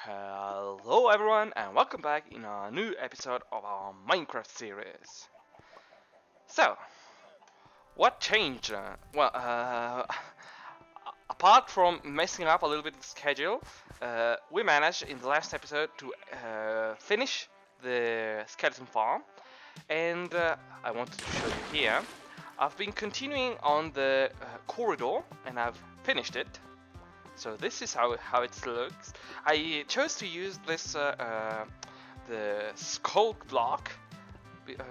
Hello everyone and welcome back in a new episode of our Minecraft series. So, what changed? Apart from messing up a little bit the schedule, we managed in the last episode to finish the skeleton farm, and I wanted to show you here. I've been continuing on the corridor and I've finished it. So this is how it looks. I chose to use this the sculk block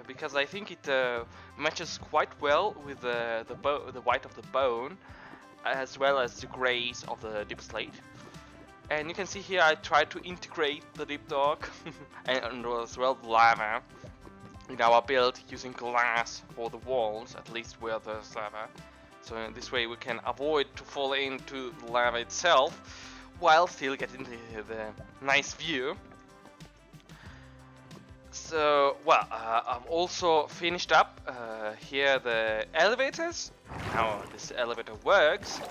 because I think it matches quite well with the white of the bone as well as the grays of the deep slate. And you can see here I tried to integrate the deep dog and as well the lava in our build using glass for the walls, at least where there's lava. So in this way we can avoid to fall into the lava itself while still getting the nice view. So, I've also finished up here the elevators, how this elevator works,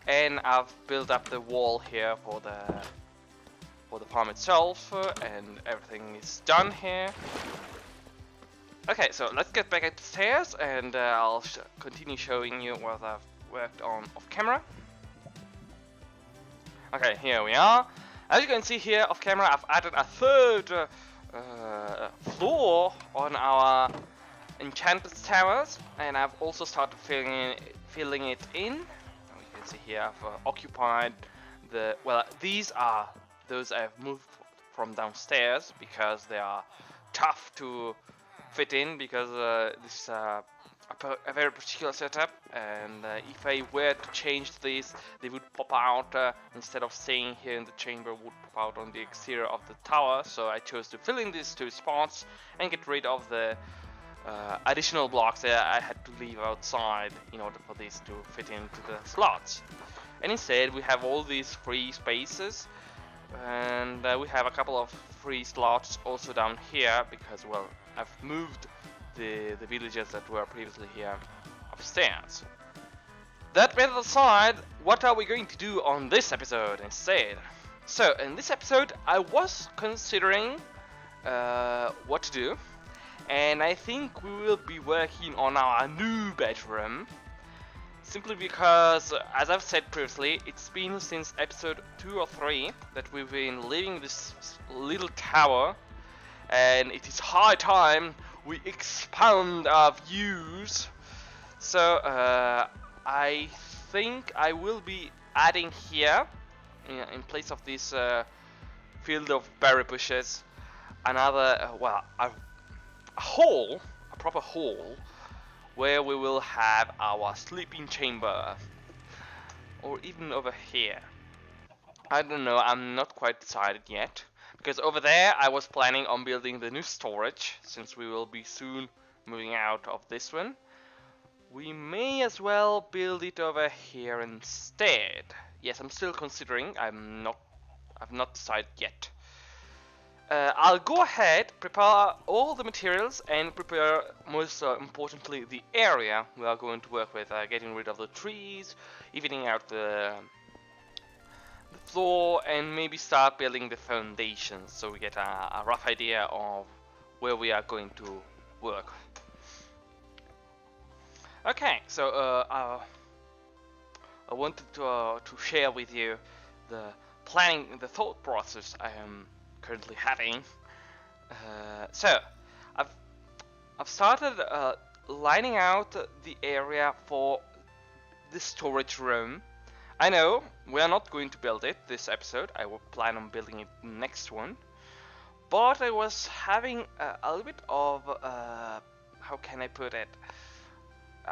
and I've built up the wall here for the farm itself, and everything is done here. Okay, so let's get back upstairs and I'll continue showing you what I've worked on off camera. Okay, here we are. As you can see here off camera, I've added a third floor on our enchanted towers, and I've also started filling it in. You can see here I've occupied these are those I've moved from downstairs because they are tough to fit in, because this is a very particular setup, and if I were to change this, they would pop out instead of staying here in the chamber, would pop out on the exterior of the tower. So I chose to fill in these two spots and get rid of the additional blocks that I had to leave outside in order for these to fit into the slots. And instead we have all these free spaces, and we have a couple of free slots also down here because, well, I've moved the villagers that were previously here upstairs. That matter aside, what are we going to do on this episode instead? So in this episode I was considering what to do, and I think we will be working on our new bedroom. Simply because, as I've said previously, it's been since episode 2 or 3 that we've been living this little tower, and it is high time we expand our views. So I think I will be adding here, in place of this field of berry bushes, another a hall, a proper hall, where we will have our sleeping chamber, or even over here. I don't know, I'm not quite decided yet, because over there I was planning on building the new storage, since we will be soon moving out of this one. We may as well build it over here instead. Yes, I'm still considering, I've not decided yet. I'll go ahead, prepare all the materials, and prepare, most importantly, the area we are going to work with, getting rid of the trees, evening out the floor, and maybe start building the foundations so we get a rough idea of where we are going to work. Okay, so I wanted to share with you the planning, the thought process I am currently having. So I've started lining out the area for the storage room. I know we are not going to build it this episode. I will plan on building it next one. But I was having a little bit of how can I put it?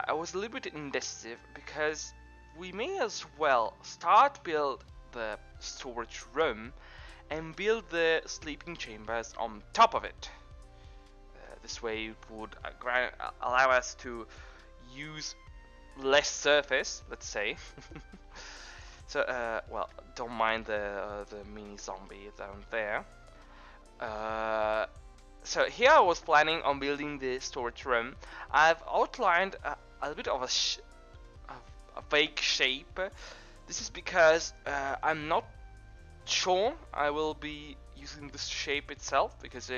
I was a little bit indecisive because we may as well start build the storage room and build the sleeping chambers on top of it. This way it would allow us to use less surface, let's say. So, don't mind the mini zombie down there. So here I was planning on building the storage room. I've outlined a bit of a vague shape. This is because I'm not sure I will be using this shape itself because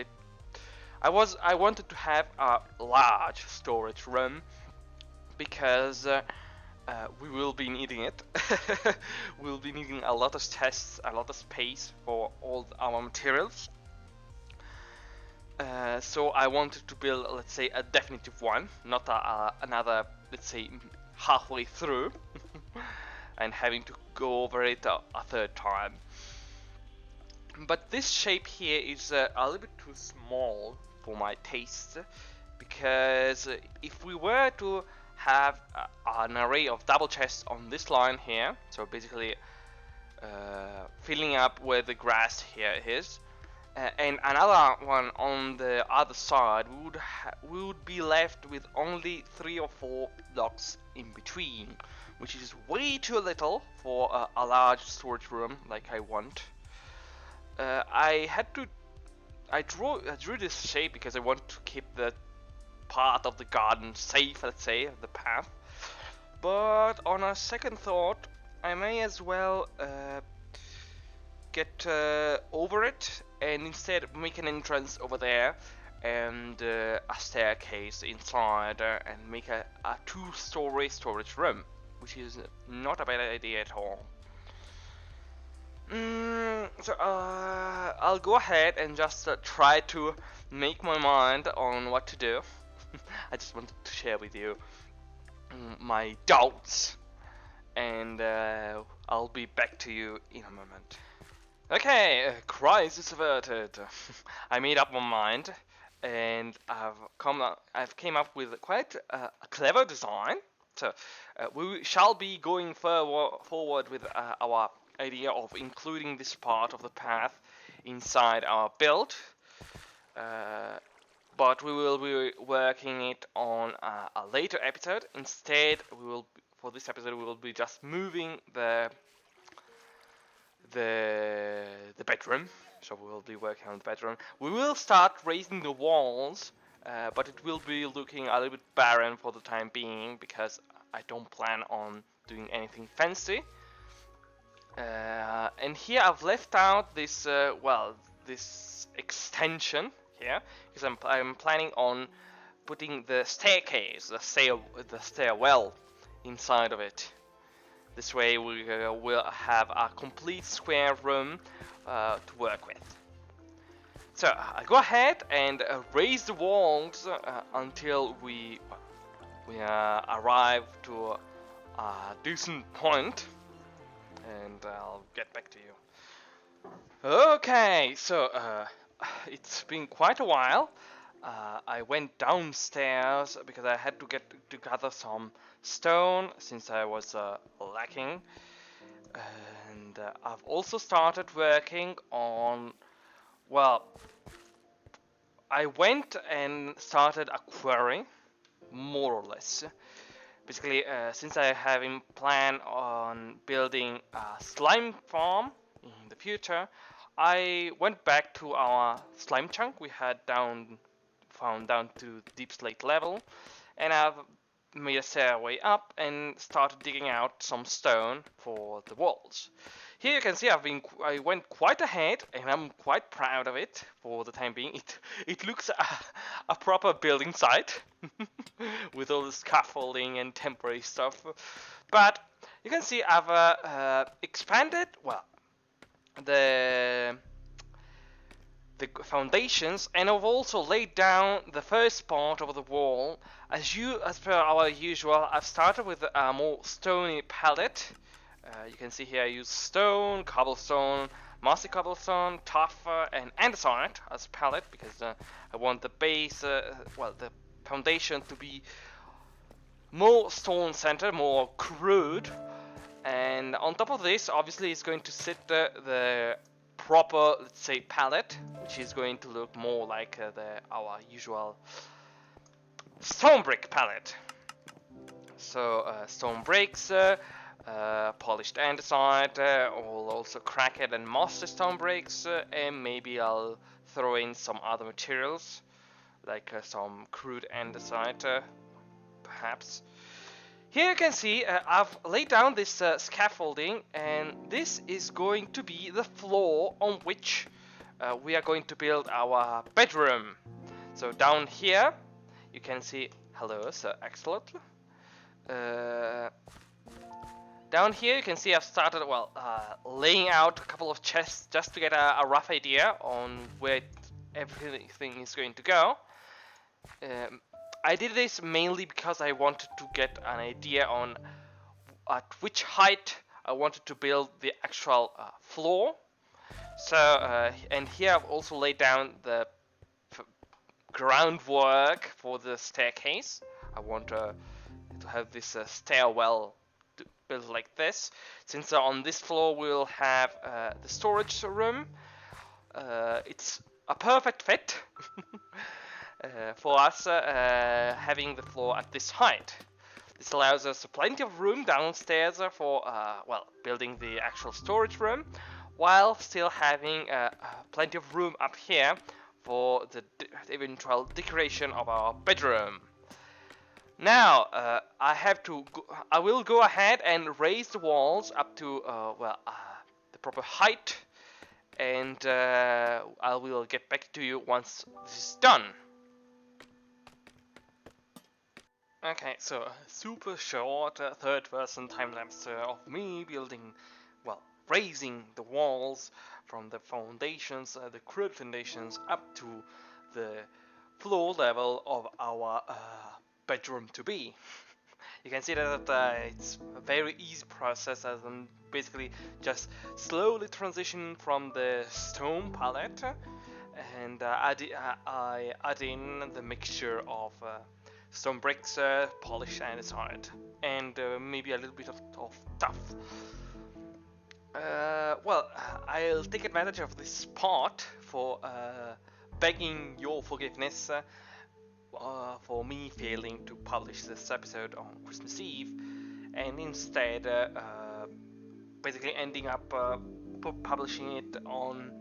I wanted to have a large storage room because we will be needing it. We'll be needing a lot of chests, a lot of space for all our materials. So I wanted to build, let's say, a definitive one, not another, let's say, halfway through, and having to go over it a third time. But this shape here is a little bit too small for my taste, because if we were to have an array of double chests on this line here, so basically filling up where the grass here is, and another one on the other side, we would be left with only 3 or 4 blocks in between, which is way too little for a large storage room like I want. I drew this shape because I want to keep the part of the garden safe, let's say, the path. But on a second thought, I may as well get over it and instead make an entrance over there and a staircase inside and make a 2-story storage room, which is not a bad idea at all. So I'll go ahead and just try to make my mind on what to do. I just wanted to share with you my doubts, and I'll be back to you in a moment. Okay, crisis averted. I made up my mind, and I've came up with quite a clever design. So we shall be going forward with our idea of including this part of the path inside our build, but we will be working it on a later episode. Instead, for this episode we will be just moving the bedroom. So we will be working on the bedroom. We will start raising the walls, but it will be looking a little bit barren for the time being because I don't plan on doing anything fancy. And here I've left out this this extension here because I'm planning on putting the staircase, the stairwell inside of it. This way we will have a complete square room to work with. So I'll go ahead and raise the walls until we arrive to a decent point, and I'll get back to you. Okay, so it's been quite a while. I went downstairs because I had to gather some stone since I was lacking, and I've also started working on, well, I went and started a quarry, more or less. Basically, since I have in plan on building a slime farm in the future, I went back to our slime chunk we had found down to deep slate level, and I've made a stairway up and started digging out some stone for the walls. Here you can see I went quite ahead, and I'm quite proud of it for the time being. It looks a proper building site with all the scaffolding and temporary stuff. But you can see I've expanded, well, the foundations, and I've also laid down the first part of the wall. As per our usual, I've started with a more stony palette. You can see here I use stone, cobblestone, mossy cobblestone, tuff, and andesite as palette because I want the base, the foundation to be more stone centered, more crude. And on top of this, obviously, is going to sit the proper, let's say, palette, which is going to look more like our usual stone brick palette. So stone bricks, polished andesite, I'll also cracked and mossy stone bricks, and maybe I'll throw in some other materials like some crude andesite, perhaps. Here you can see I've laid down this scaffolding, and this is going to be the floor on which we are going to build our bedroom. So down here you can see, hello Sir Axolotl. Down here you can see I've started, well, laying out a couple of chests just to get a rough idea on where everything is going to go. I did this mainly because I wanted to get an idea on at which height I wanted to build the actual floor. So, and here I've also laid down the groundwork for the staircase. I want to have this stairwell built like this. Since on this floor we'll have the storage room. It's a perfect fit for us having the floor at this height. This allows us plenty of room downstairs for, well, building the actual storage room, while still having plenty of room up here for the eventual decoration of our bedroom. Now, I will go ahead and raise the walls up to, well, the proper height, and I will get back to you once this is done. Okay, so a super short third-person time-lapse of me building, well, raising the walls from the foundations, the crude foundations, up to the floor level of our bedroom to be. You can see that it's a very easy process, as I'm basically just slowly transitioning from the stone palette, and I add in the mixture of stone bricks, polish and solid, and maybe a little bit of tuff. Well, I'll take advantage of this part for begging your forgiveness for me failing to publish this episode on Christmas Eve, and instead basically ending up publishing it on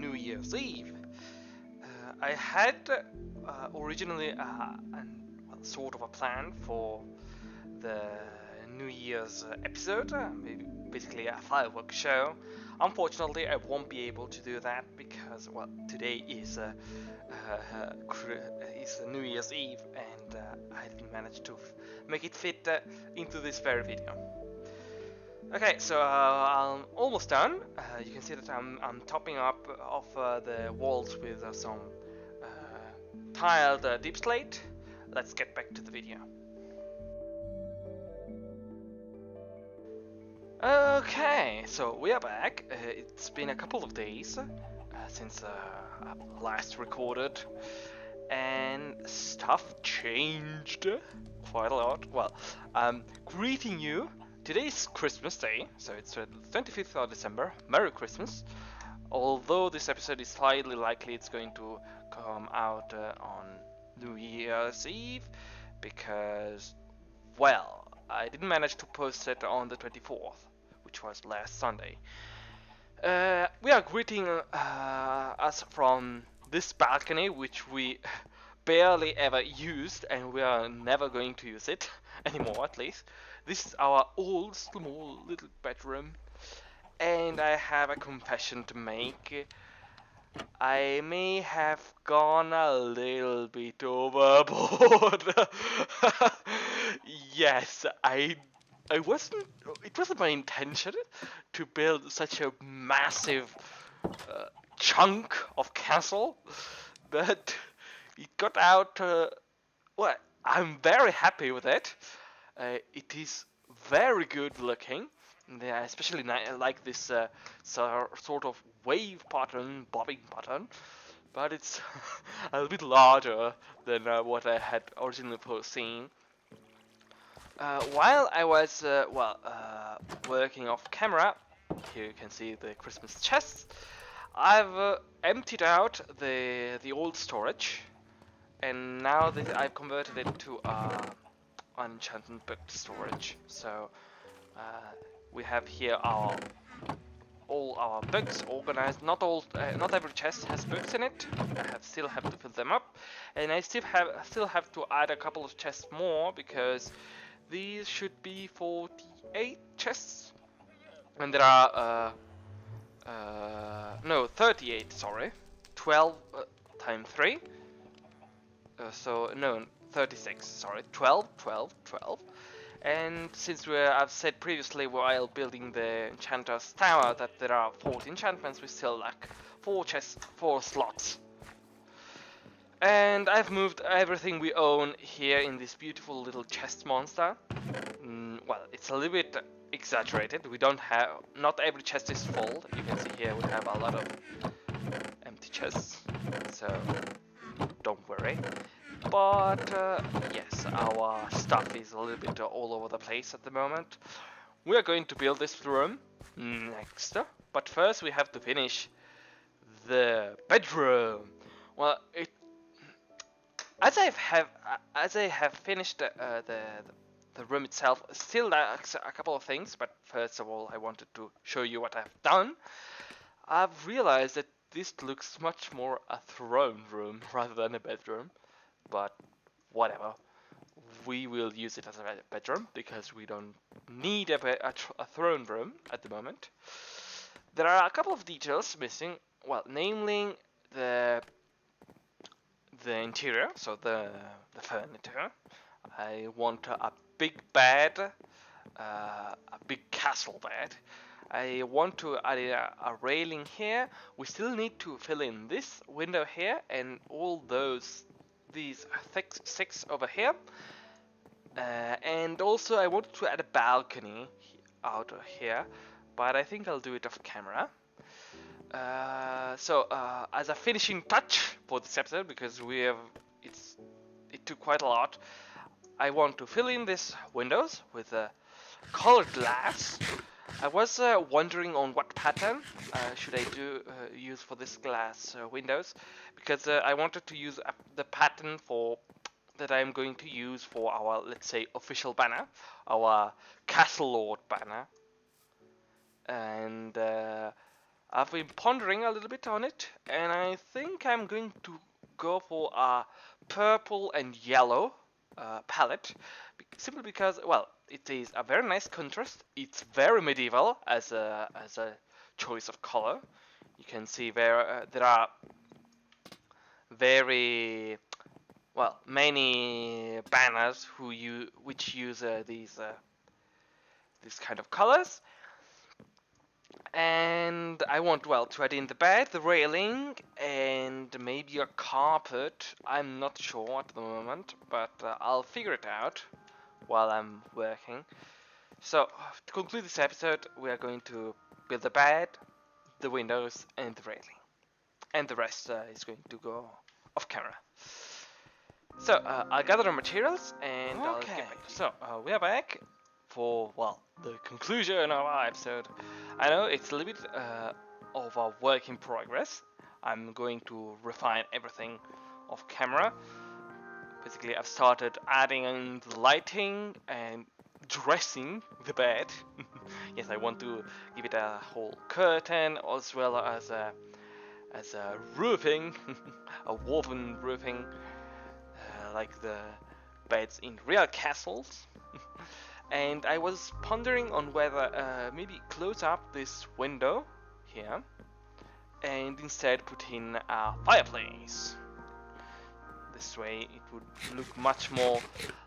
New Year's Eve. I had originally sort of a plan for the New Year's episode, basically a fireworks show. Unfortunately, I won't be able to do that because, well, today is New Year's Eve, and I didn't manage to make it fit into this very video. Okay, so I'm almost done. You can see that I'm topping up of the walls with some tiled deep slate. Let's get back to the video. Okay, so we are back. It's been a couple of days since I last recorded, and stuff changed quite a lot. Well, greeting you. Today's Christmas Day, so it's the 25th of December. Merry Christmas. Although this episode is highly likely it's going to come out on New Year's Eve, because, well, I didn't manage to post it on the 24th, which was last Sunday. We are greeting us from this balcony, which we barely ever used, and we are never going to use it anymore, at least. This is our old, small, little bedroom, and I have a confession to make. I may have gone a little bit overboard. Yes, I wasn't. It wasn't my intention to build such a massive chunk of castle, but it got out. Well, I'm very happy with it. It is very good looking. Yeah, especially like this sort of wave pattern, bobbing pattern, but it's a little bit larger than what I had originally foreseen. While I was working off camera, here you can see the Christmas chests. I've emptied out the old storage, and now that I've converted it to an enchanted book storage. So we have here all our books organized. Not every chest has books in it. I still have to fill them up, and I still have to add a couple of chests more, because these should be 48 chests, and there are no, 38, sorry, 12 times 3, so no, 36, sorry, 12, 12, 12. And since I've said previously while building the Enchanter's Tower that there are 40 enchantments, we still lack 4 slots. And I've moved everything we own here in this beautiful little chest monster. Well, it's a little bit exaggerated. We don't have, not every chest is full. You can see here we have a lot of empty chests, so don't worry. But yes, our stuff is a little bit all over the place at the moment. We are going to build this room next, but first we have to finish the bedroom. Well, as I have finished the room itself, still lacks a couple of things. But first of all, I wanted to show you what I've done. I've realized that this looks much more a throne room rather than a bedroom. But whatever, we will use it as a bedroom because we don't need a throne room at the moment. There are a couple of details missing. Well, namely the interior, so the furniture. I want a big bed, a big castle bed. I want to add a railing here. We still need to fill in this window here and all these 6 over here. And also I wanted to add a balcony out here, but I think I'll do it off camera. So as a finishing touch for this episode, because it took quite a lot, I want to fill in these windows with colored glass. I was wondering on what pattern should I use for this glass windows, because I wanted to use the pattern that I'm going to use for our, let's say, official banner, our Castle Lord banner. And I've been pondering a little bit on it, and I think I'm going to go for a purple and yellow palette, simply because, well, it is a very nice contrast. It's very medieval as a choice of color. You can see there are very many banners which use these kind of colors. And I want, to add in the bed, the railing, and maybe a carpet. I'm not sure at the moment, but I'll figure it out while I'm working. So, to conclude this episode, we are going to build the bed, the windows, and the railing. And the rest is going to go off camera. So, I'll gather the materials, and I'll get back. So, we are back for, the conclusion of our episode. I know it's a little bit of a work in progress. I'm going to refine everything off camera. Basically, I've started adding in the lighting and dressing the bed. Yes, I want to give it a whole curtain, as well as a roofing, a woven roofing, like the beds in real castles. And I was pondering on whether maybe close up this window here and instead put in a fireplace. This way it would look much more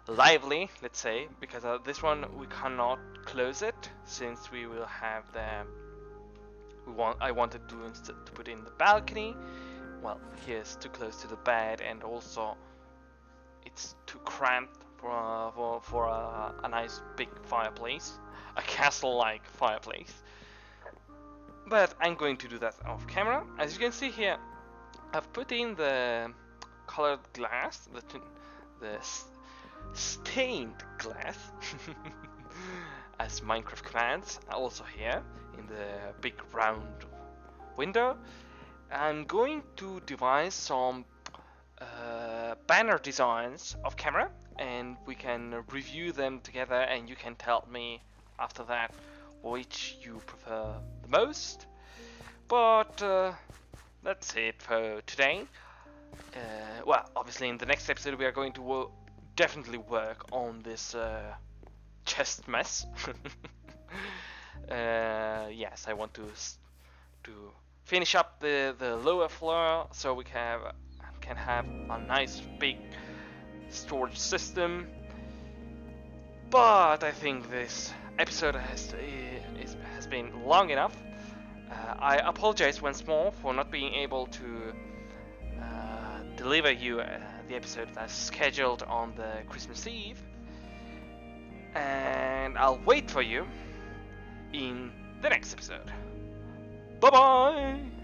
lively, let's say, because this one we cannot close it since we will have I wanted to put in the balcony. Well, here's too close to the bed, and also it's too cramped for a nice big fireplace, a castle-like fireplace. But I'm going to do that off camera. As you can see here, I've put in the colored glass, the stained glass, as Minecraft commands, also here in the big round window. I'm going to devise some banner designs off camera, and we can review them together, and you can tell me after that which you prefer the most. But that's it for today. well, obviously in the next episode we are going to definitely work on this chest mess. Yes, I want to finish up the lower floor so we can have a nice big storage system. But I think this episode has been long enough. I apologize once more for not being able to deliver you the episode that's scheduled on the Christmas Eve. And I'll wait for you in the next episode. Bye bye!